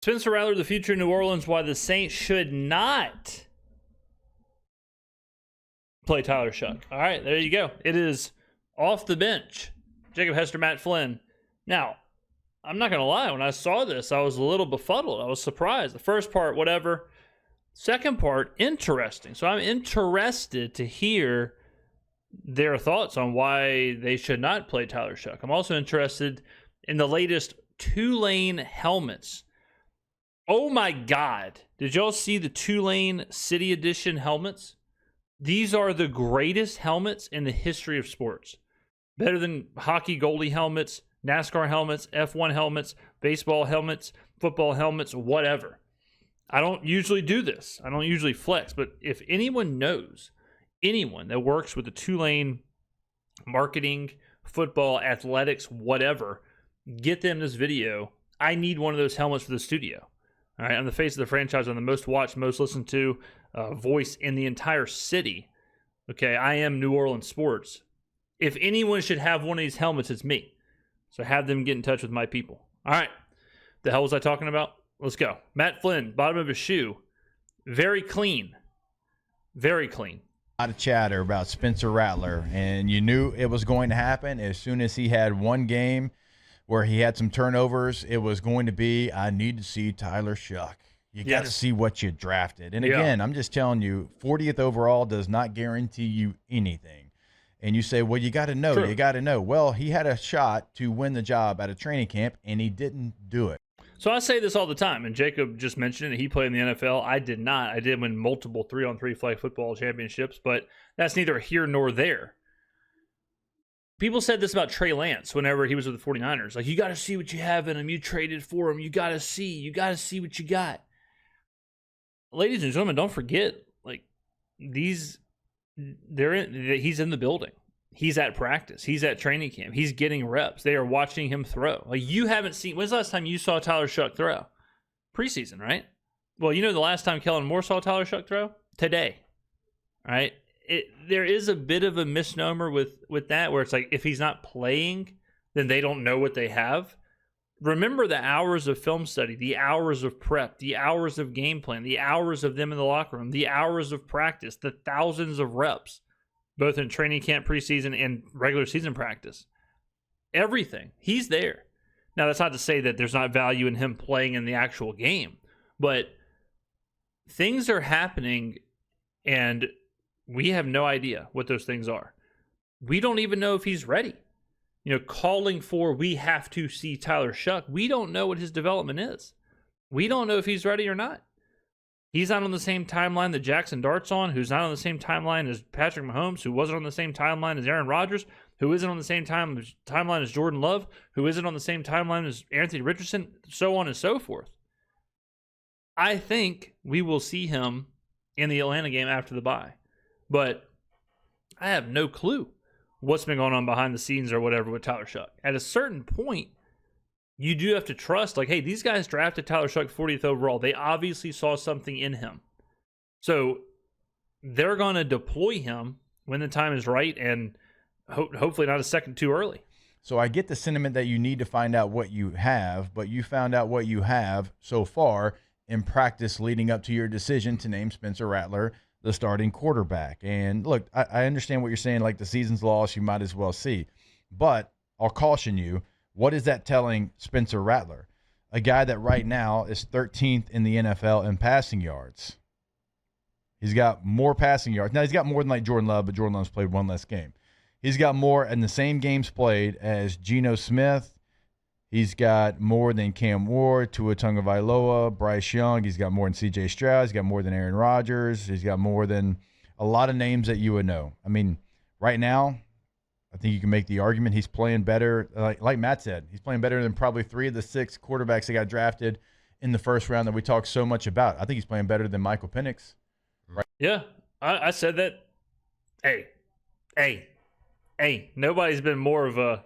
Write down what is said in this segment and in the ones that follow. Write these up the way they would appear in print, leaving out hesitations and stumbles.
Spencer Rattler, the future of New Orleans, why the Saints should not play Tyler Shough. All right, there you go. It is off the bench. Jacob Hester, Matt Flynn. Now, I'm not going to lie. When I saw this, I was a little befuddled. I was surprised. The first part, whatever. Second part, interesting. So I'm interested to hear their thoughts on why they should not play Tyler Shough. I'm also interested in the latest Tulane helmets. Oh my God. Did y'all see the Tulane City Edition helmets? These are the greatest helmets in the history of sports. Better than hockey goalie helmets, NASCAR helmets, F1 helmets, baseball helmets, football helmets, whatever. I don't usually do this. I don't usually flex, but if anyone knows, anyone that works with the Tulane marketing, football, athletics, whatever, get them this video. I need one of those helmets for the studio. All right, I'm the face of the franchise. I'm the most watched, most listened to voice in the entire city. Okay, I am New Orleans sports. If anyone should have one of these helmets, it's me. So have them get in touch with my people. All right, the hell was I talking about? Let's go. Matt Flynn, bottom of his shoe. Very clean. Very clean. A lot of chatter about Spencer Rattler, and you knew it was going to happen as soon as he had one game where he had some turnovers. It was going to be, I need to see Tyler Shough. You got to see what you drafted. And again, I'm just telling you, 40th overall does not guarantee you anything. And you say, well, you got to know. True. You got to know. Well, he had a shot to win the job at a training camp, and he didn't do it. So I say this all the time, and Jacob just mentioned it. He played in the NFL. I did not. I did win multiple 3-on-3 flag football championships, but that's neither here nor there. People said this about Trey Lance whenever he was with the 49ers. Like, you got to see what you have in him. You traded for him. You got to see what you got. Ladies and gentlemen, don't forget, like, he's in the building. He's at practice. He's at training camp. He's getting reps. They are watching him throw. Like, you haven't seen – when's the last time you saw Tyler Shough throw? Preseason, right? Well, you know the last time Kellen Moore saw Tyler Shough throw? Today, right? There is a bit of a misnomer with that where it's like if he's not playing, then they don't know what they have. Remember the hours of film study, the hours of prep, the hours of game plan, the hours of them in the locker room, the hours of practice, the thousands of reps, both in training camp, preseason, and regular season practice. Everything. He's there. Now, that's not to say that there's not value in him playing in the actual game, but things are happening, and we have no idea what those things are. We don't even know if he's ready. You know, calling for, we have to see Tyler Shough. We don't know what his development is. We don't know if he's ready or not. He's not on the same timeline that Jackson Dart's on, who's not on the same timeline as Patrick Mahomes, who wasn't on the same timeline as Aaron Rodgers, who isn't on the same timeline as Jordan Love, who isn't on the same timeline as Anthony Richardson, so on and so forth. I think we will see him in the Atlanta game after the bye. But I have no clue what's been going on behind the scenes or whatever with Tyler Shough. At a certain point, you do have to trust, like, hey, these guys drafted Tyler Shough 40th overall. They obviously saw something in him. So they're going to deploy him when the time is right and hopefully not a second too early. So I get the sentiment that you need to find out what you have, but you found out what you have so far in practice leading up to your decision to name Spencer Rattler the starting quarterback. And look, I understand what you're saying, like the season's lost, you might as well see. But I'll caution you, what is that telling Spencer Rattler? A guy that right now is 13th in the NFL in passing yards. He's got more passing yards. Now, he's got more than like Jordan Love, but Jordan Love's played one less game. He's got more in the same games played as Geno Smith. He's got more than Cam Ward, Tua Tagovailoa, Bryce Young. He's got more than C.J. Stroud. He's got more than Aaron Rodgers. He's got more than a lot of names that you would know. I mean, right now, I think you can make the argument he's playing better. Like Matt said, he's playing better than probably 3 of the 6 quarterbacks that got drafted in the first round that we talked so much about. I think he's playing better than Michael Penix. Right? Yeah, I said that. Hey, nobody's been more of a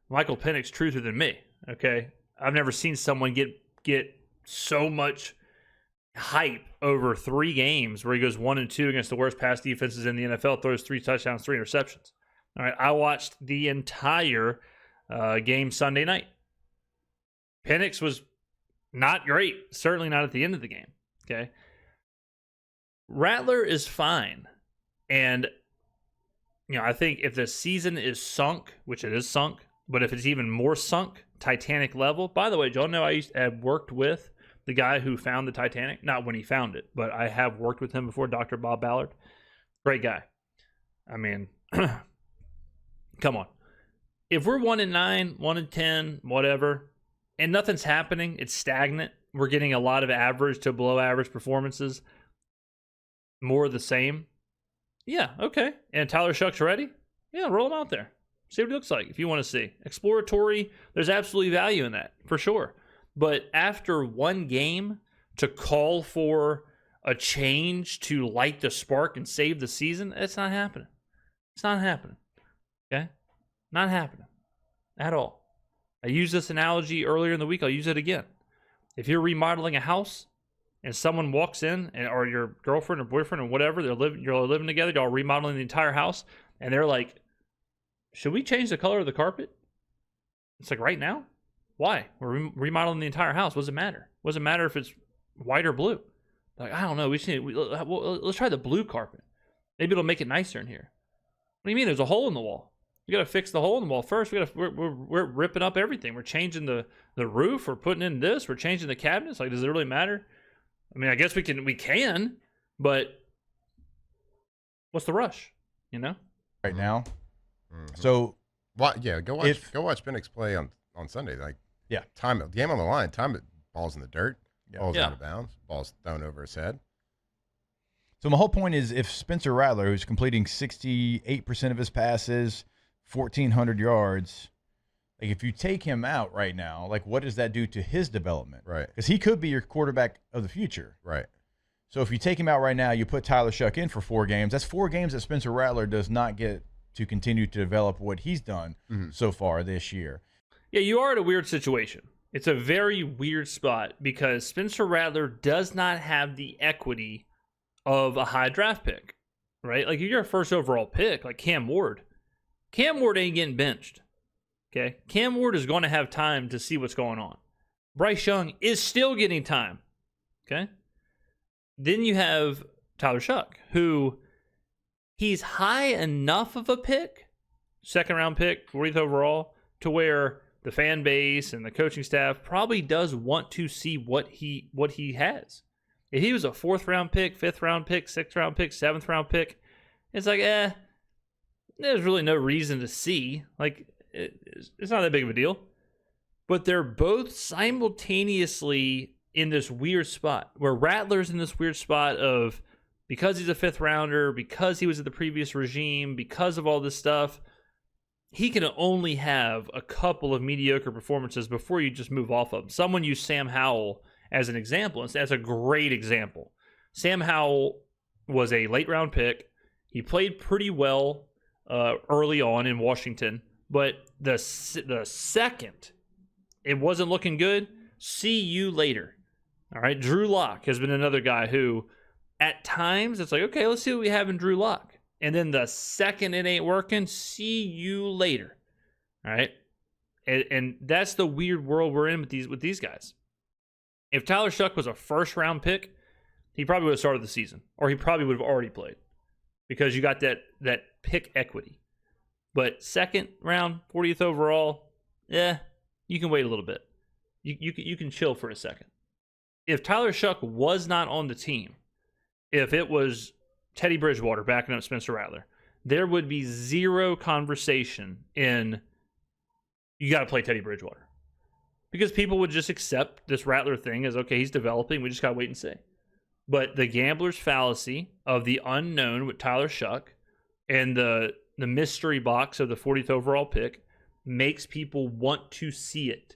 Michael Penix truther than me. Okay, I've never seen someone get so much hype over 3 games where he goes 1-2 against the worst pass defenses in the NFL, throws 3 touchdowns, 3 interceptions. All right, I watched the entire game Sunday night. Penix was Not great. Certainly not at the end of the game. Okay. Rattler is fine. And, I think if the season is sunk, which it is sunk, but if it's even more sunk, Titanic level. By the way, do y'all know I have worked with the guy who found the Titanic? Not when he found it, but I have worked with him before, Dr. Bob Ballard. Great guy. I mean, come on. If we're 1-9, 1-10, whatever, and nothing's happening, it's stagnant, we're getting a lot of average to below average performances, more of the same. Yeah, okay. And Tyler Shough's ready? Yeah, roll him out there. See what he looks like if you want to see. Exploratory, there's absolutely value in that, for sure. But after one game, to call for a change to light the spark and save the season, it's not happening. It's not happening. Okay? Not happening. At all. I used this analogy earlier in the week. I'll use it again. If you're remodeling a house and someone walks in, or your girlfriend or boyfriend or whatever, you're all living together, y'all remodeling the entire house, and they're like, should we change the color of the carpet? It's like, right now? Why? We're remodeling the entire house. What does it matter? What does it matter if it's white or blue? Like, I don't know. Let's try the blue carpet. Maybe it'll make it nicer in here. What do you mean? There's a hole in the wall. We got to fix the hole in the wall first. We're ripping up everything. We're changing the roof. We're putting in this. We're changing the cabinets. Like, does it really matter? I mean, I guess we can, but what's the rush? Right now. Mm-hmm. So, go watch Penix play on Sunday. Like, game on the line. Ball's in the dirt. Ball's out of bounds. Ball's thrown over his head. So my whole point is, if Spencer Rattler, who's completing 68% of his passes, 1,400 yards, like, if you take him out right now, like, what does that do to his development? Right. Because he could be your quarterback of the future. Right. So if you take him out right now, you put Tyler Shough in for 4 games. That's 4 games that Spencer Rattler does not get to continue to develop what he's done so far this year. Yeah, you are in a weird situation. It's a very weird spot because Spencer Rattler does not have the equity of a high draft pick, right? Like, if you're a first overall pick, like Cam Ward ain't getting benched, okay? Cam Ward is going to have time to see what's going on. Bryce Young is still getting time, okay? Then you have Tyler Shough, who he's high enough of a pick, second-round pick, 40th overall, to where the fan base and the coaching staff probably does want to see what he has. If he was a 4th-round pick, 5th-round pick, 6th-round pick, 7th-round pick, it's like, there's really no reason to see. Like, it's not that big of a deal. But they're both simultaneously in this weird spot, where Rattler's in this weird spot of, because he's a 5th-rounder, because he was at the previous regime, because of all this stuff, he can only have a couple of mediocre performances before you just move off of him. Someone used Sam Howell as an example, and that's a great example. Sam Howell was a late-round pick. He played pretty well early on in Washington, but the second it wasn't looking good, see you later. All right, Drew Lock has been another guy who, at times, it's like, okay, let's see what we have in Drew Lock. And then the second it ain't working, see you later. All right? And that's the weird world we're in with these guys. If Tyler Shough was a first-round pick, he probably would have started the season. Or he probably would have already played. Because you got that pick equity. But second round, 40th overall, you can wait a little bit. You can chill for a second. If Tyler Shough was not on the team, if it was Teddy Bridgewater backing up Spencer Rattler, there would be zero conversation in, you got to play Teddy Bridgewater. Because people would just accept this Rattler thing as, okay, he's developing, we just got to wait and see. But the gambler's fallacy of the unknown with Tyler Shough and the mystery box of the 40th overall pick makes people want to see it.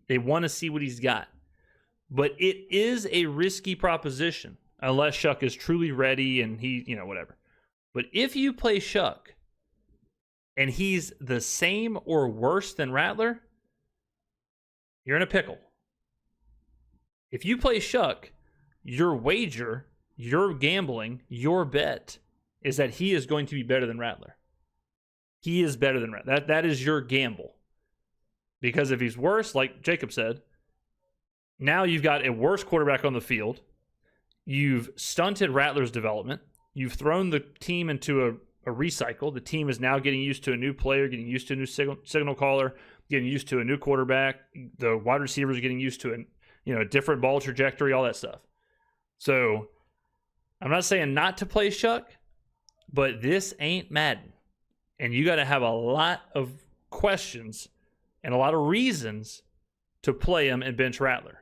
They want to see what he's got. But it is a risky proposition unless Shough is truly ready and he, whatever. But if you play Shough and he's the same or worse than Rattler, you're in a pickle. If you play Shough, your wager, your gambling, your bet is that he is going to be better than Rattler. He is better than Rattler. That is your gamble. Because if he's worse, like Jacob said, Now you've got a worse quarterback on the field. You've stunted Rattler's development. You've thrown the team into a recycle. The team is now getting used to a new player, getting used to a new signal caller, getting used to a new quarterback. The wide receivers are getting used to a different ball trajectory, all that stuff. So I'm not saying not to play Shough, but this ain't Madden. And you got to have a lot of questions and a lot of reasons to play him and bench Rattler.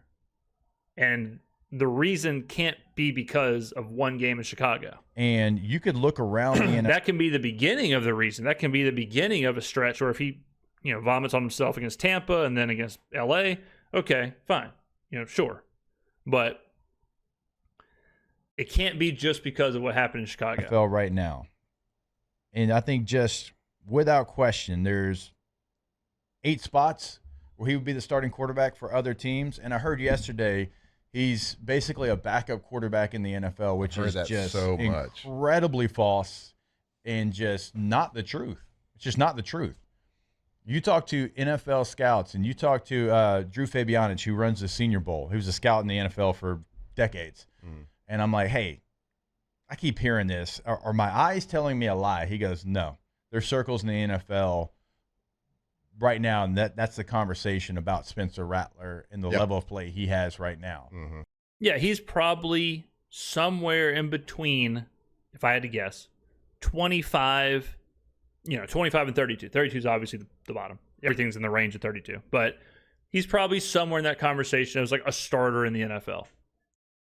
And the reason can't be because of one game in Chicago. And you could look around the NFL. That can be the beginning of the reason. That can be the beginning of a stretch, or if he, vomits on himself against Tampa and then against LA, okay, fine. Sure. But it can't be just because of what happened in Chicago. NFL right now. And I think just without question, there's 8 spots where he would be the starting quarterback for other teams. And I heard yesterday he's basically a backup quarterback in the NFL, which is just so incredibly false and just not the truth. It's just not the truth. You talk to NFL scouts, and you talk to Drew Fabianich, who runs the Senior Bowl, who's a scout in the NFL for decades. And I'm like, hey, I keep hearing this. Are my eyes telling me a lie? He goes, no. There's circles in the NFL right now, and that's the conversation about Spencer Rattler and the level of play he has right now. Yeah, he's probably somewhere in between, if I had to guess, 25 and 32. 32 is obviously the bottom. Everything's in the range of 32. But he's probably somewhere in that conversation as like a starter in the NFL.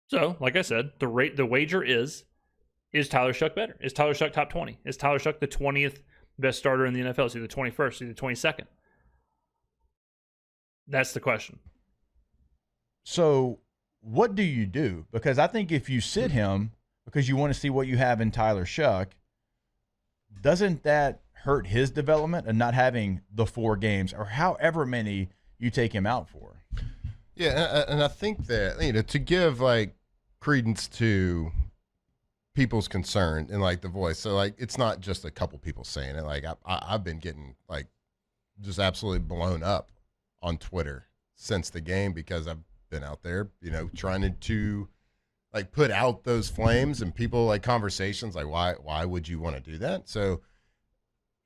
So, like I said, the wager is Tyler Shough better? Is Tyler Shough top 20? Is Tyler Shough the 20th best starter in the NFL? Is he the 21st? Is he the 22nd? That's the question. So what do you do? Because I think if you sit him because you want to see what you have in Tyler Shough, doesn't that hurt his development and not having the 4 games or however many you take him out for? Yeah, and I think that, to give, credence to people's concern and, the voice. So, it's not just a couple people saying it. I've been getting, just absolutely blown up on Twitter since the game because I've been out there, trying to put out those flames and people conversations why would you want to do that? So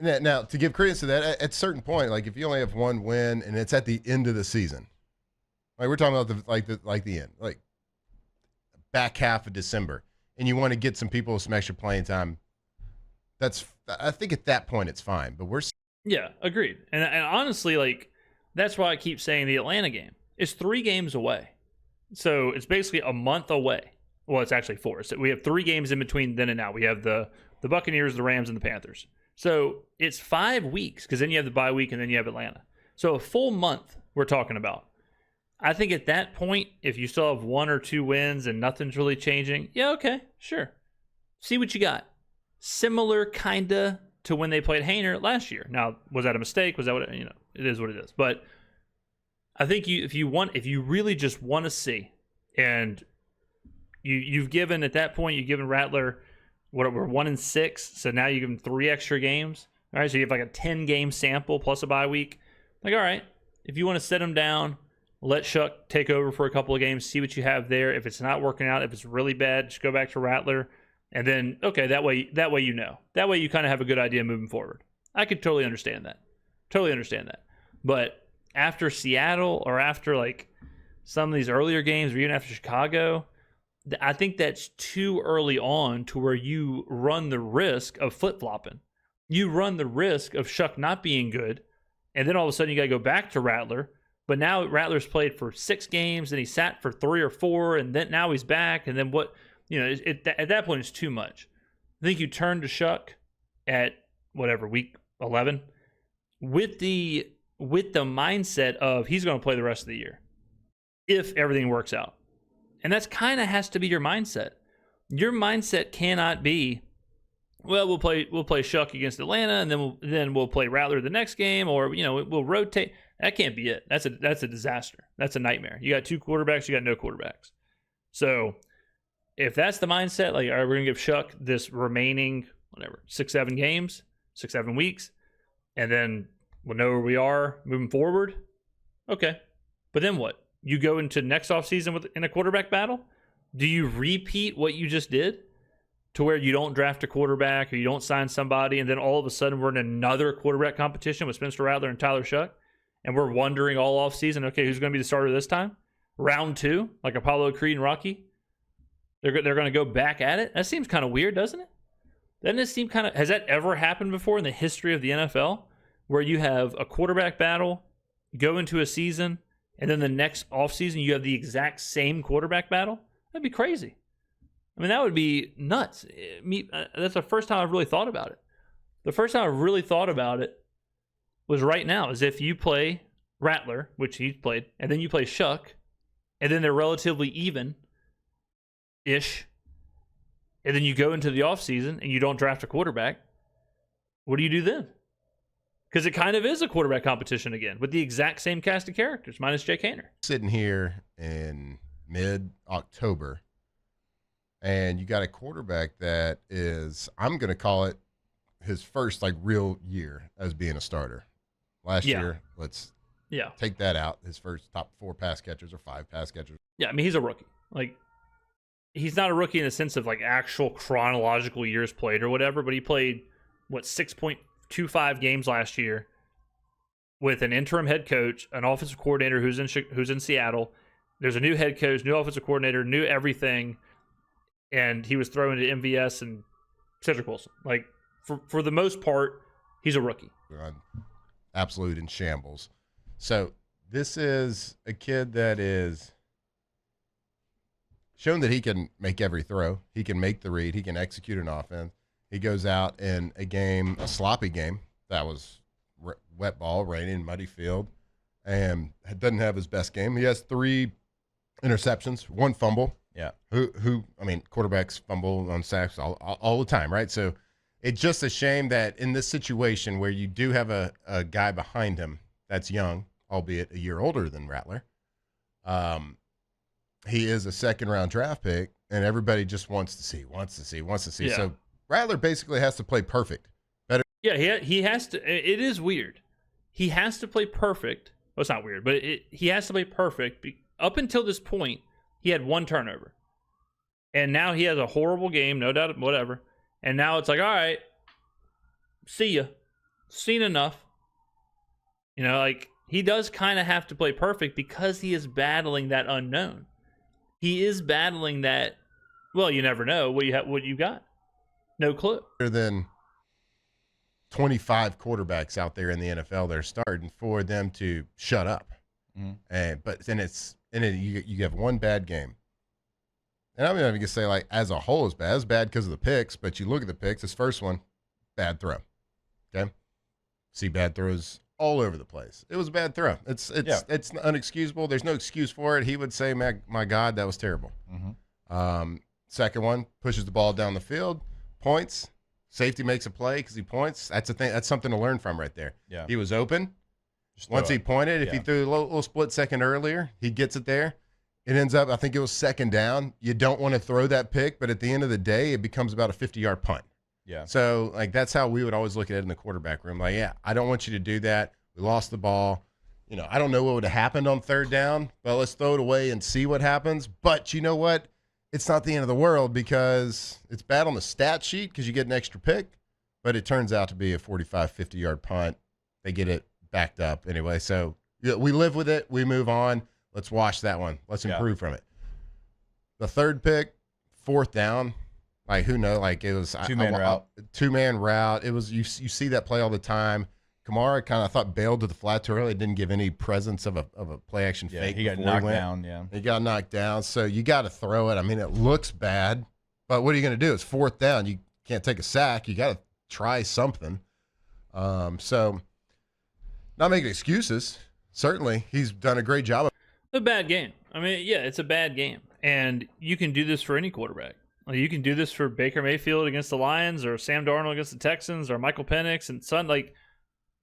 now to give credence to that, at a certain point, if you only have one win and it's at the end of the season, we're talking about the end, back half of December, and you want to get some people some extra playing time, I think at that point it's fine. But yeah, agreed. And honestly, that's why I keep saying the Atlanta game is 3 games away. So it's basically a month away. Well, it's actually 4. So we have 3 games in between then and now. We have the Buccaneers, the Rams, and the Panthers. So it's 5 weeks because then you have the bye week and then you have Atlanta. So a full month we're talking about. I think at that point, if you still have 1 or 2 wins and nothing's really changing, yeah, okay, sure. See what you got. Similar kind of to when they played Hainer last year. Now, was that a mistake? Was that what it is what it is. But I think if you really just want to see, and you've given at that point, you've given Rattler we're 1-6, so now you give him 3 extra games. All right, so you have a 10-game sample plus a bye week. All right, if you want to sit him down, let Shough take over for a couple of games, see what you have there. If it's not working out, if it's really bad, just go back to Rattler. And then, okay, that way you know. That way you kind of have a good idea moving forward. I could totally understand that. But after Seattle or after some of these earlier games or even after Chicago, I think that's too early on to where you run the risk of flip-flopping. You run the risk of Shough not being good, and then all of a sudden you got to go back to Rattler. But now Rattler's played for 6 games, and he sat for 3 or 4, and then now he's back. And then what? At that point, it's too much. I think you turn to Shough at week 11 with the mindset of he's going to play the rest of the year if everything works out, and that's kind of has to be your mindset. Your mindset cannot be, well, we'll play Shough against Atlanta, and then we'll play Rattler the next game, or we'll rotate. That can't be it. That's a disaster. That's a nightmare. You got 2 quarterbacks, you got no quarterbacks. So if that's the mindset, all right, we're gonna give Shough this remaining 6-7 games, 6-7 weeks, and then we'll know where we are moving forward. Okay, but then what? you go into next offseason in a quarterback battle? Do you repeat what you just did to where you don't draft a quarterback or you don't sign somebody and then all of a sudden we're in another quarterback competition with Spencer Rattler and Tyler Shough and we're wondering all offseason, okay, who's going to be the starter this time? Round 2, like Apollo Creed and Rocky? They're going to go back at it? That seems kind of weird, doesn't it? Doesn't it seem kind of... Has that ever happened before in the history of the NFL where you have a quarterback battle, go into a season, and then the next offseason you have the exact same quarterback battle? That'd be crazy. I mean, that would be nuts. That's the first time I've really thought about it. The first time I really thought about it was right now, is if you play Rattler, which he played, and then you play Shough, and then they're relatively even-ish, and then you go into the offseason and you don't draft a quarterback, what do you do then? Because it kind of is a quarterback competition again with the exact same cast of characters, minus Jake Haener. Sitting here in mid-October, and you got a quarterback that is, I'm going to call it his first real year as being a starter. Last year, let's take that out. His first top 4 pass catchers or 5 pass catchers. Yeah, I mean, he's a rookie. He's not a rookie in the sense of actual chronological years played or whatever, but he played 6.25 games last year with an interim head coach, an offensive coordinator who's in Seattle. There's a new head coach, new offensive coordinator, new everything, and he was thrown to MVS and Cedric Wilson. For the most part, he's a rookie. Absolute in shambles. So this is a kid that is shown that he can make every throw. He can make the read. He can execute an offense. He goes out in a sloppy game that was wet ball, raining, muddy field, and doesn't have his best game. He has 3 interceptions, 1 fumble. Yeah. Quarterbacks fumble on sacks all the time, right? So it's just a shame that in this situation where you do have a guy behind him that's young, albeit a year older than Rattler, he is a second-round draft pick, and everybody just wants to see. Yeah. So Rattler basically has to play perfect. Yeah, he has to. It is weird. He has to play perfect. Well, it's not weird, but he has to play perfect. Up until this point, he had 1 turnover. And now he has a horrible game, no doubt, whatever. And now it's all right, see ya. Seen enough. He does kind of have to play perfect because he is battling that unknown. He is battling that, well, you never know what you got. No clue. Other than 25 quarterbacks out there in the NFL that are starting for them to shut up. Mm-hmm. But then you have 1 bad game. And I'm not even going to say as a whole is bad. It's bad because of the picks, but you look at the picks, this first one, bad throw. Okay? See bad throws all over the place. It was a bad throw. It's unexcusable. There's no excuse for it. He would say, my God, that was terrible. Mm-hmm. Second one, pushes the ball down the field, points. Safety makes a play because he points. That's a thing. That's something to learn from right there. Yeah. He was open. Once he pointed, if he threw a little split second earlier, he gets it there. It ends up, I think it was 2nd down. You don't want to throw that pick, but at the end of the day, it becomes about a 50-yard punt. Yeah. So, that's how we would always look at it in the quarterback room. I don't want you to do that. We lost the ball. I don't know what would have happened on 3rd down, but let's throw it away and see what happens. But you know what? It's not the end of the world because it's bad on the stat sheet because you get an extra pick, but it turns out to be a 45, 50-yard punt. They get it backed up anyway. So we live with it. We move on. Let's wash that one. Let's improve from it. The 3rd pick, 4th down, who knows? It was 2-man route. 2-man route. It was you see that play all the time. Kamara kind of thought bailed to the flat too early. Didn't give any presence of a play action fake. He got knocked down. Yeah, he got knocked down. So you got to throw it. It looks bad, but what are you going to do? It's 4th down. You can't take a sack. You got to try something. So not making excuses. Certainly, he's done a great job. A bad game. It's a bad game, and you can do this for any quarterback. You can do this for Baker Mayfield against the Lions, or Sam Darnold against the Texans, or Michael Penix and Son.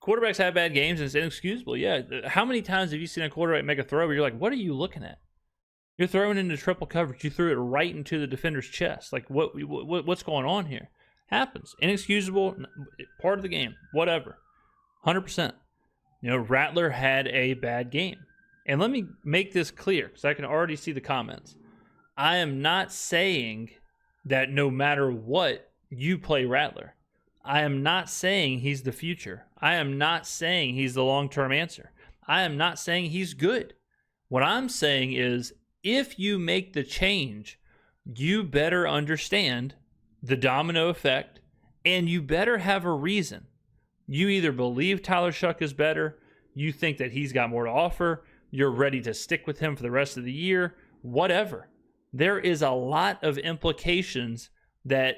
Quarterbacks have bad games, and it's inexcusable. Yeah, how many times have you seen a quarterback make a throw where you're like, what are you looking at? You're throwing into triple coverage. You threw it right into the defender's chest. What's going on here? Happens. Inexcusable, part of the game, whatever. 100%. Rattler had a bad game. And let me make this clear because I can already see the comments. I am not saying that no matter what, you play Rattler. I am not saying he's the future. I am not saying he's the long-term answer. I am not saying he's good. What I'm saying is if you make the change, you better understand the domino effect and you better have a reason. You either believe Tyler Shough is better, you think that he's got more to offer, you're ready to stick with him for the rest of the year, whatever. There is a lot of implications that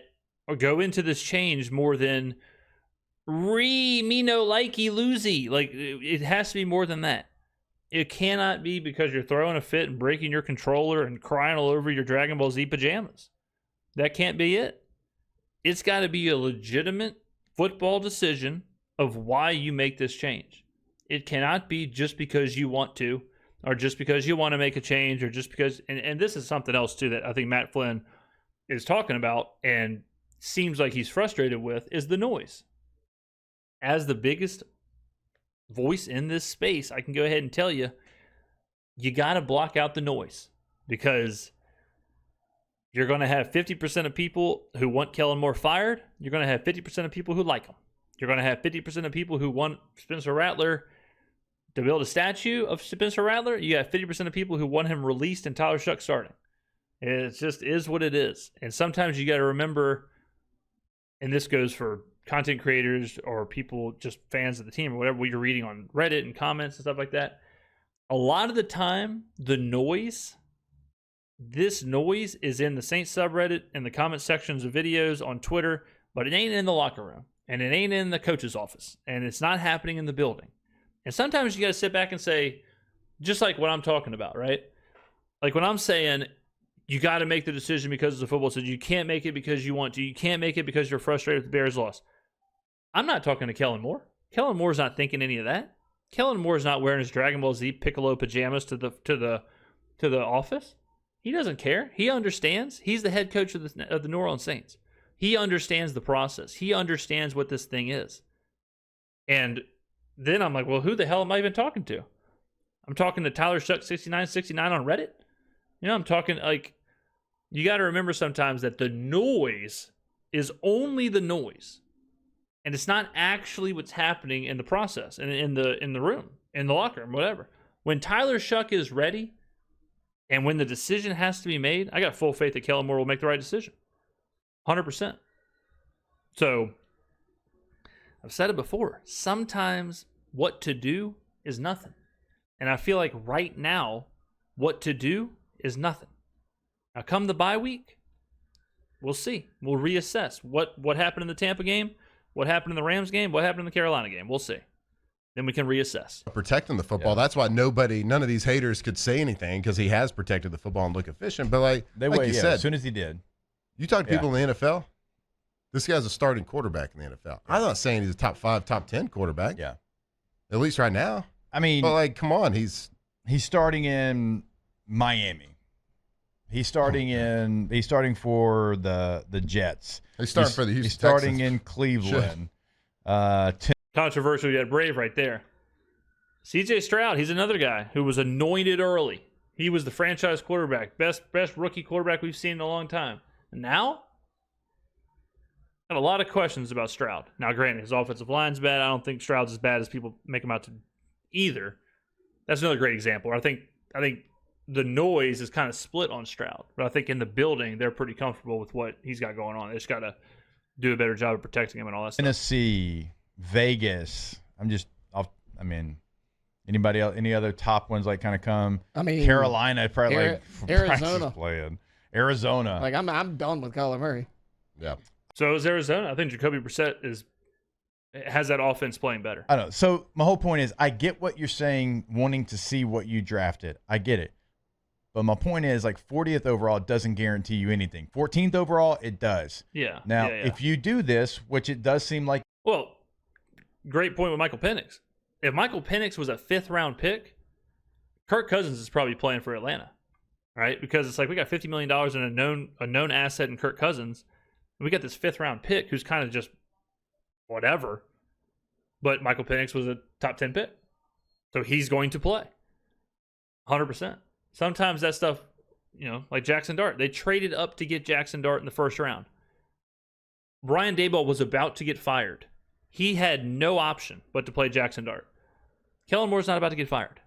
go into this change more than me no likey losey. Like, it has to be more than that. It cannot be because you're throwing a fit and breaking your controller and crying all over your Dragon Ball Z pajamas. That can't be it. It's got to be a legitimate football decision of why you make this change. It cannot be just because you want to, or just because you want to make a change, or just because, and this is something else too that I think Matt Flynn is talking about and seems like he's frustrated with, is the noise. As the biggest voice in this space, I can go ahead and tell you, you got to block out the noise, because you're going to have 50% of people who want Kellen Moore fired. You're going to have 50% of people who like him. You're going to have 50% of people who want Spencer Rattler to build a statue of Spencer Rattler. You got 50% of people who want him released and Tyler Shough starting. It just is what it is. And sometimes you got to remember, and this goes for content creators or people just fans of the team or whatever, what you're reading on Reddit and comments and stuff like that. A lot of the time, this noise is in the Saints subreddit and the comment sections of videos on Twitter, but it ain't in the locker room, and it ain't in the coach's office, and it's not happening in the building. And sometimes you got to sit back and say, just like what I'm talking about, right? Like when I'm saying you got to make the decision because it's a football decision. You can't make it because you want to. You can't make it because you're frustrated with the Bears' loss. I'm not talking to Kellen Moore. Kellen Moore's not thinking any of that. Kellen Moore's not wearing his Dragon Ball Z Piccolo pajamas to the office. He doesn't care. He understands. He's the head coach of the New Orleans Saints. He understands the process. He understands what this thing is. And then I'm like, well, who the hell am I even talking to? I'm talking to Tyler Shough 6969 on Reddit. I'm talking, like, you got to remember sometimes that the noise is only the noise. And it's not actually what's happening in the process and in the room, in the locker room, whatever. When Tyler Shough is ready and when the decision has to be made, I got full faith that Kellen Moore will make the right decision. 100%. So I've said it before. Sometimes what to do is nothing. And I feel like right now, what to do is nothing. Now, come the bye week, we'll see. We'll reassess what happened in the Tampa game, what happened in the Rams game, what happened in the Carolina game. We'll see. Then we can reassess. Protecting the football. Yeah. That's why none of these haters could say anything, because he has protected the football and look efficient. But like you said, as soon as he did. You talk to people in the NFL, this guy's a starting quarterback in the NFL. Yeah. I'm not saying he's a top 5, top 10 quarterback. Yeah. At least right now. I mean, but like, come on, he's starting in Miami. He's starting for the Jets. He's starting for the Houston He's starting Texans. In Cleveland. Controversial yet brave right there. CJ Stroud, he's another guy who was anointed early. He was the franchise quarterback, best rookie quarterback we've seen in a long time. And now, got a lot of questions about Stroud. Now, granted, his offensive line's bad. I don't think Stroud's as bad as people make him out to either. That's another great example. I think the noise is kind of split on Stroud, but I think in the building they're pretty comfortable with what he's got going on. They just got to do a better job of protecting him and all that stuff. Tennessee, Vegas. Anybody else? Any other top ones like kind of come? I mean, Carolina, probably Arizona playing. Arizona. Like I'm done with Kyler Murray. Yeah. So is Arizona. I think Jacoby Brissett has that offense playing better. I know. So my whole point is, I get what you're saying, wanting to see what you drafted. I get it. But my point is, like, 40th overall doesn't guarantee you anything. 14th overall, it does. Yeah. Now, yeah. if you do this, which it does seem like. Well, great point with Michael Penix. If Michael Penix was a 5th-round pick, Kirk Cousins is probably playing for Atlanta, right? Because it's like we got $50 million in a known asset in Kirk Cousins, and we got this 5th-round pick who's kind of just whatever. But Michael Penix was a top 10 pick, so he's going to play. 100%. Sometimes that stuff, like Jackson Dart, they traded up to get Jackson Dart in the first round. Brian Daboll was about to get fired. He had no option but to play Jackson Dart. Kellen Moore's not about to get fired.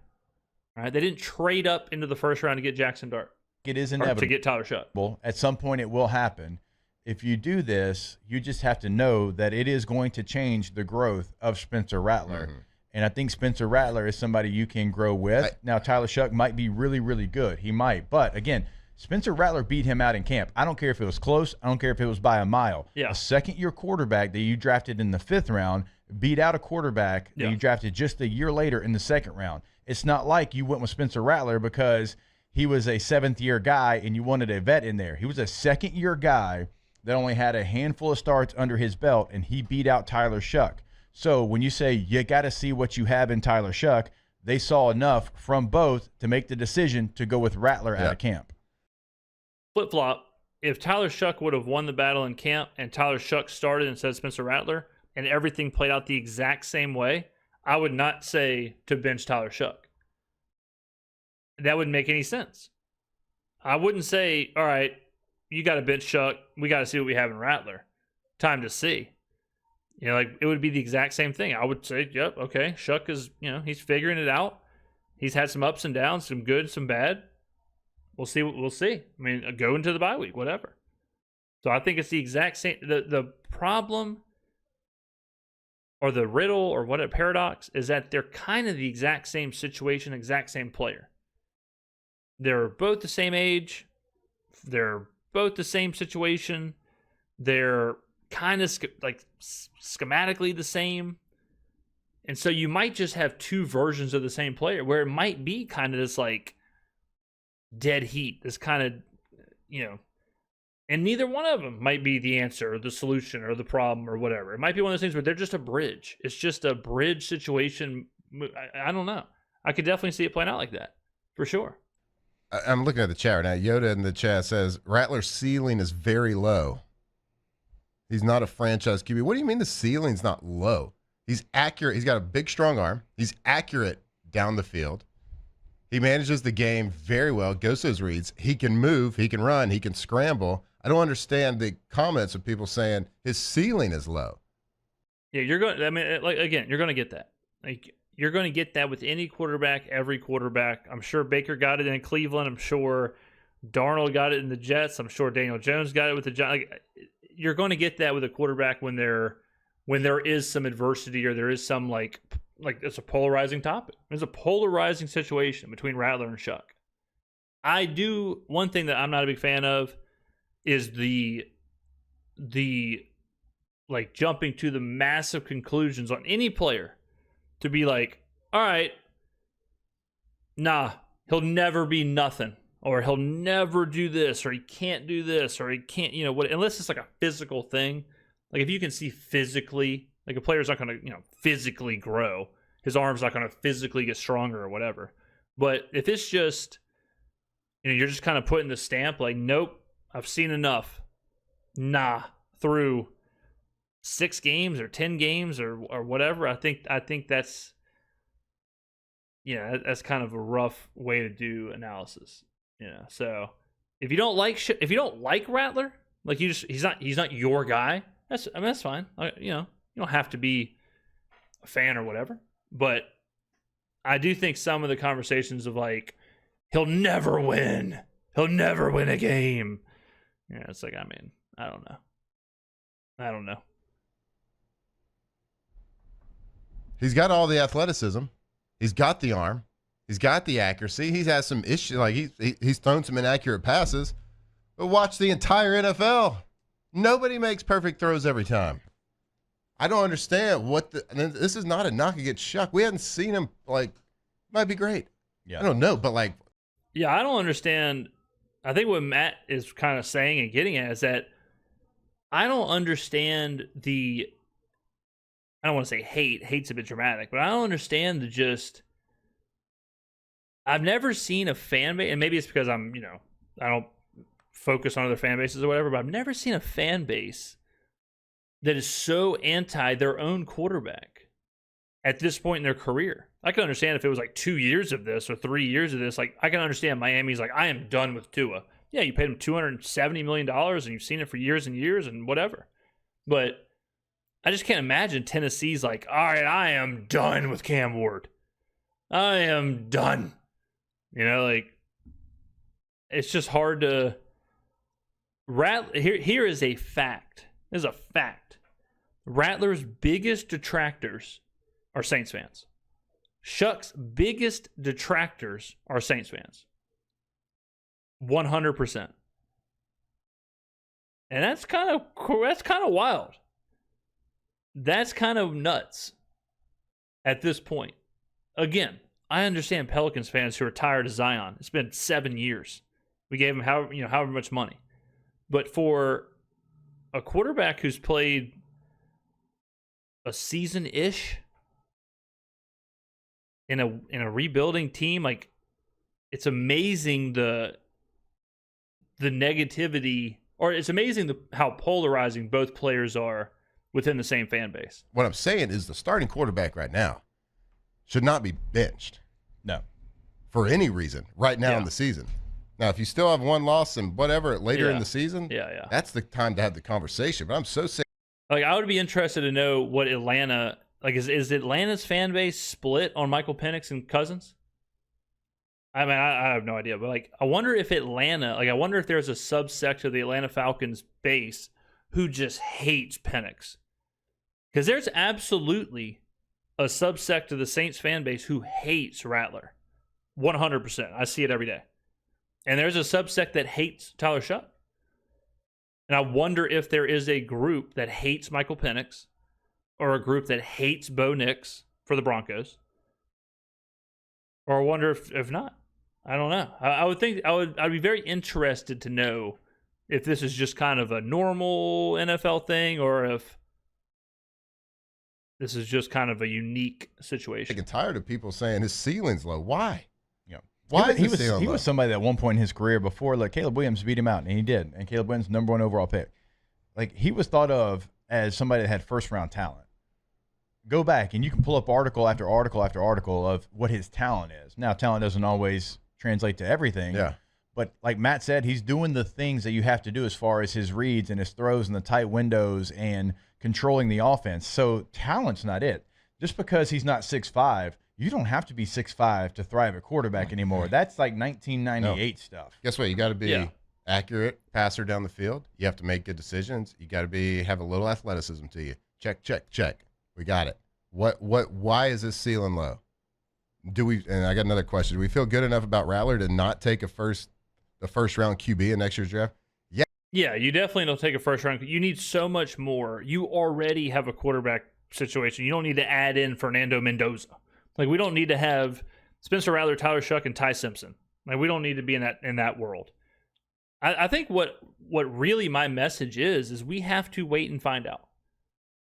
All right, they didn't trade up into the first round to get Jackson Dart. It is Or inevitable. to get Tyler Shough. At some point, it will happen. If you do this, you just have to know that it is going to change the growth of Spencer Rattler. Mhm. And I think Spencer Rattler is somebody you can grow with. Now, Tyler Shough might be really, really good. He might. But, again, Spencer Rattler beat him out in camp. I don't care if it was close. I don't care if it was by a mile. Yeah. A second-year quarterback that you drafted in the 5th round beat out a quarterback that you drafted just a year later in the 2nd round. It's not like you went with Spencer Rattler because he was a 7th-year guy and you wanted a vet in there. He was a 2nd-year guy that only had a handful of starts under his belt, and he beat out Tyler Shough. So when you say you got to see what you have in Tyler Shough, they saw enough from both to make the decision to go with Rattler out of camp. Flip-flop, if Tyler Shough would have won the battle in camp and Tyler Shough started instead of Spencer Rattler and everything played out the exact same way, I would not say to bench Tyler Shough. That wouldn't make any sense. I wouldn't say, all right, you got to bench Shough. We got to see what we have in Rattler. Time to see. It would be the exact same thing. I would say, yep, okay, Shough is, he's figuring it out. He's had some ups and downs, some good, some bad. We'll see. We'll see. I mean, go into the bye week, whatever. So I think it's the exact same. The problem or the riddle or what a paradox is that they're kind of the exact same situation, exact same player. They're both the same age. They're both the same situation. They're kind of schematically the same. And so you might just have two versions of the same player where it might be kind of this like dead heat, this kind of, and neither one of them might be the answer or the solution or the problem or whatever. It might be one of those things where they're just a bridge. It's just a bridge situation. I don't know. I could definitely see it playing out like that for sure. I'm looking at the chat right now. Yoda in the chat says Rattler's ceiling is very low. He's not a franchise QB. What do you mean the ceiling's not low? He's accurate. He's got a big, strong arm. He's accurate down the field. He manages the game very well, goes to his reads. He can move. He can run. He can scramble. I don't understand the comments of people saying his ceiling is low. Yeah, you're going to get that. You're going to get that with any quarterback, every quarterback. I'm sure Baker got it in Cleveland. I'm sure Darnold got it in the Jets. I'm sure Daniel Jones got it with the Giants. You're going to get that with a quarterback when there is some adversity or there is some like it's a polarizing topic. There's a polarizing situation between Rattler and Shough. One thing that I'm not a big fan of is the like jumping to the massive conclusions on any player to be like, all right, nah, he'll never be nothing. Or he'll never do this, or he can't do this, or he can't, unless it's like a physical thing. Like if you can see physically, like a player's not going to, physically grow. His arm's not going to physically get stronger or whatever. But if it's just, you're just kind of putting the stamp like, nope, I've seen enough. Nah, through 6 games or 10 games or whatever. I think that's, that's kind of a rough way to do analysis. So if you don't like Rattler, like he's not your guy. That's fine. You don't have to be a fan or whatever. But I do think some of the conversations of like he'll never win a game. Yeah, it's like I don't know. He's got all the athleticism. He's got the arm. He's got the accuracy. He's had some issues. Like he's thrown some inaccurate passes. But watch the entire NFL. Nobody makes perfect throws every time. I don't understand this is not a knock against Shough. We hadn't seen him might be great. Yeah. I don't know, but yeah, I don't understand. I think what Matt is kind of saying and getting at is that I don't understand I don't want to say hate. Hate's a bit dramatic, but I don't understand I've never seen a fan base, and maybe it's because I don't focus on other fan bases or whatever, but I've never seen a fan base that is so anti their own quarterback. at this point in their career. I can understand if it was like 2 years of this or 3 years of this. Like, I can understand Miami's like, I am done with Tua. Yeah, you paid him $270 million and you've seen it for years and years and whatever. But I just can't imagine Tennessee's like, all right, I am done with Cam Ward. I am done. You know, like, it's just hard to... Here is a fact. This is a fact. Rattler's biggest detractors are Saints fans. Shough's biggest detractors are Saints fans. 100%. And that's kind of wild. That's kind of nuts at this point. Again, I understand Pelicans fans who are tired of Zion. It's been 7 years. We gave him however much money. But for a quarterback who's played a season-ish in a rebuilding team, like, it's amazing the negativity, or it's amazing how polarizing both players are within the same fan base. What I'm saying is the starting quarterback right now should not be benched. No. For any reason right now in the season. Now, if you still have one loss and whatever later in the season, that's the time to have the conversation. But I'm so sick. Like, I would be interested to know what Atlanta, like, is Atlanta's fan base split on Michael Penix and Cousins? I mean, I have no idea, but like, I wonder if Atlanta, like, I wonder if there's a subsect of the Atlanta Falcons base who just hates Penix. Because there's absolutely a subsect of the Saints fan base who hates Rattler. 100%. I see it every day. And there's a subsect that hates Tyler Shough. And I wonder if there is a group that hates Michael Penix or a group that hates Bo Nix for the Broncos. Or I wonder if not. I don't know. I would think I'd be very interested to know if this is just kind of a normal NFL thing or if this is just kind of a unique situation. I'm getting tired of people saying his ceiling's low. Why? Yeah. Why he is his ceiling he low? was somebody that at one point in his career before, like, Caleb Williams beat him out, and he did. And Caleb Williams, #1 overall pick. Like, he was thought of as somebody that had first-round talent. Go back, and you can pull up article after article after article of what his talent is. Now, talent doesn't always translate to everything. Yeah. But like Matt said, he's doing the things that you have to do as far as his reads and his throws and the tight windows and controlling the offense. So talent's not it. Just because he's not 6'5", you don't have to be 6'5" to thrive at quarterback anymore. That's like 1998 stuff. Guess what? You got to be accurate passer down the field. You have to make good decisions. You got to have a little athleticism to you. Check, check, check. We got it. Why is this ceiling low? And I got another question. Do we feel good enough about Rattler to not take the first round QB in next year's draft? Yeah. Yeah, you definitely don't take a first round. You need so much more. You already have a quarterback situation. You don't need to add in Fernando Mendoza. Like, we don't need to have Spencer Rattler, Tyler Shough, and Ty Simpson. Like, we don't need to be in that world. I think what really my message is we have to wait and find out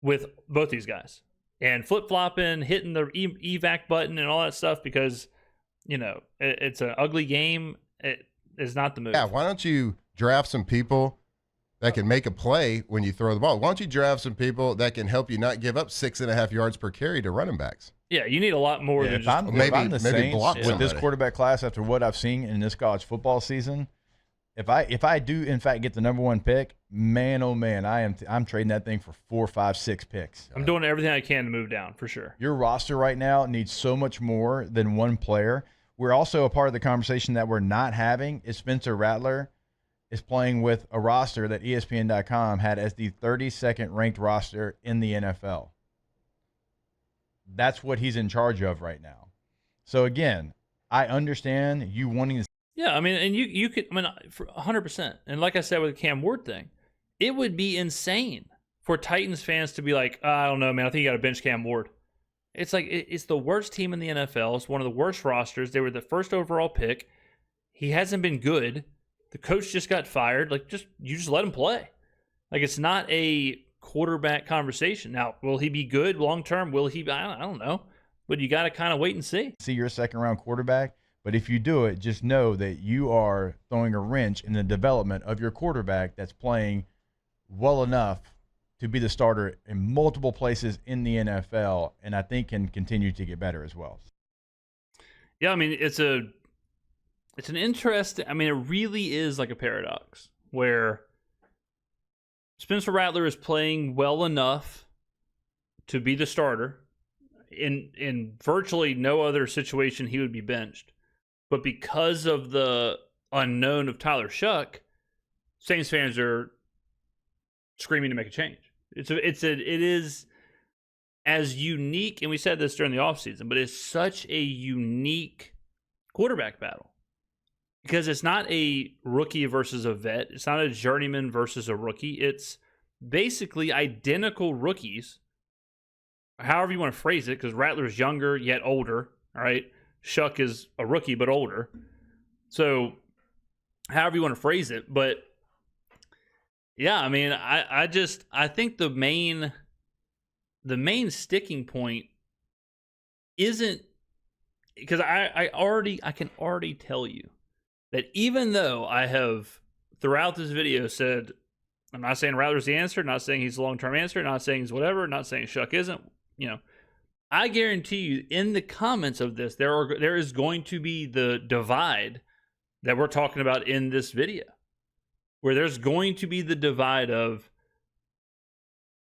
with both these guys. And flip-flopping, hitting the evac button and all that stuff because, it's an ugly game. It is not the move. Yeah, why don't you draft some people that can make a play when you throw the ball? Why don't you draft some people that can help you not give up 6.5 yards per carry to running backs? Yeah, you need a lot more than if just... I'm the Saints, block with somebody. this quarterback class, after what I've seen in this college football season, if I do in fact get the #1 pick, man, oh man, I'm trading that thing for 4, 5, 6 picks. I'm doing everything I can to move down for sure. Your roster right now needs so much more than one player. We're also a part of the conversation that we're not having is Spencer Rattler is playing with a roster that ESPN.com had as the 32nd ranked roster in the NFL. That's what he's in charge of right now. So again, I understand you wanting to. Yeah, I mean, and you could, for 100%. And like I said with the Cam Ward thing, it would be insane for Titans fans to be like, I don't know, man, I think you got to bench Cam Ward. It's like, it's the worst team in the NFL. It's one of the worst rosters. They were the first overall pick. He hasn't been good. The coach just got fired. Like, you just let him play. Like, it's not a quarterback conversation. Now, will he be good long term? Will he? I don't know. But you got to kind of wait and see. See your second round quarterback. But if you do it, just know that you are throwing a wrench in the development of your quarterback that's playing well enough to be the starter in multiple places in the NFL, and I think can continue to get better as well. Yeah, I mean, it's an interesting, I mean, it really is like a paradox where Spencer Rattler is playing well enough to be the starter. In virtually no other situation he would be benched. But because of the unknown of Tyler Shough, Saints fans are screaming to make a change. It is as unique, and we said this during the offseason, but it's such a unique quarterback battle. Because it's not a rookie versus a vet. It's not a journeyman versus a rookie. It's basically identical rookies, however you want to phrase it, because Rattler's younger yet older, all right? Shough is a rookie but older. So however you want to phrase it. But yeah, I mean, I think the main sticking point isn't, because I can already tell you that even though I have throughout this video said, I'm not saying Rattler's the answer, not saying he's the long-term answer, not saying he's whatever, not saying Shough isn't, I guarantee you in the comments of this, there is going to be the divide that we're talking about in this video, where there's going to be the divide of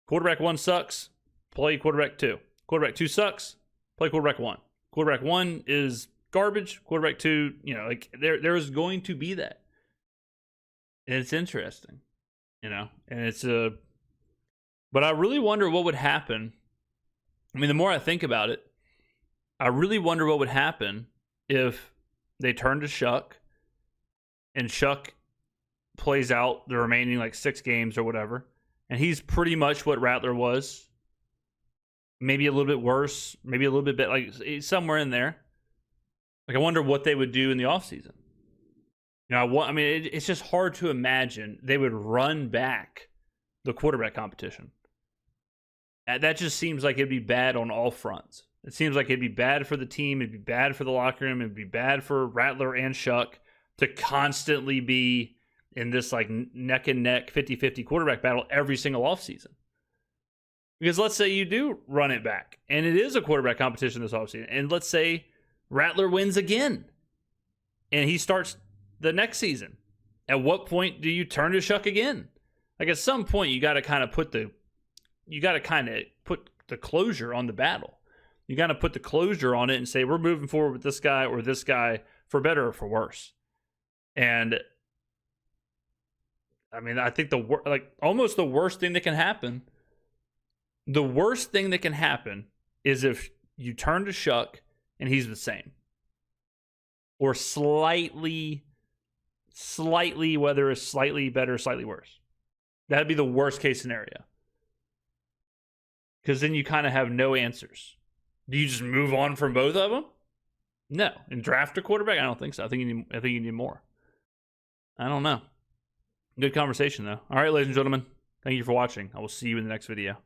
quarterback 1 sucks, play quarterback 2. Quarterback 2 sucks, play quarterback 1. Quarterback 1 is garbage, quarterback 2, there is going to be that. And it's interesting, and it's but I really wonder what would happen. I mean, the more I think about it, I really wonder what would happen if they turn to Shough and Shough plays out the remaining 6 games or whatever, and he's pretty much what Rattler was, maybe a little bit worse, maybe a little bit better, somewhere in there. I wonder what they would do in the offseason. It's just hard to imagine they would run back the quarterback competition. That just seems like it'd be bad on all fronts. It seems like it'd be bad for the team. It'd be bad for the locker room. It'd be bad for Rattler and Shough to constantly be in this neck and neck 50-50 quarterback battle every single offseason. Because let's say you do run it back and it is a quarterback competition this offseason. And let's say Rattler wins again and he starts the next season. At what point do you turn to Shough again? At some point you got to kind of put the closure on the battle. You got to put the closure on it and say, we're moving forward with this guy or this guy for better or for worse. And I mean, I think almost the worst thing that can happen, is if you turn to Shough and he's the same. Or slightly, whether it's slightly better or slightly worse. That'd be the worst case scenario. Because then you kind of have no answers. Do you just move on from both of them? No. And draft a quarterback? I don't think so. I think you need more. I don't know. Good conversation, though. All right, ladies and gentlemen. Thank you for watching. I will see you in the next video.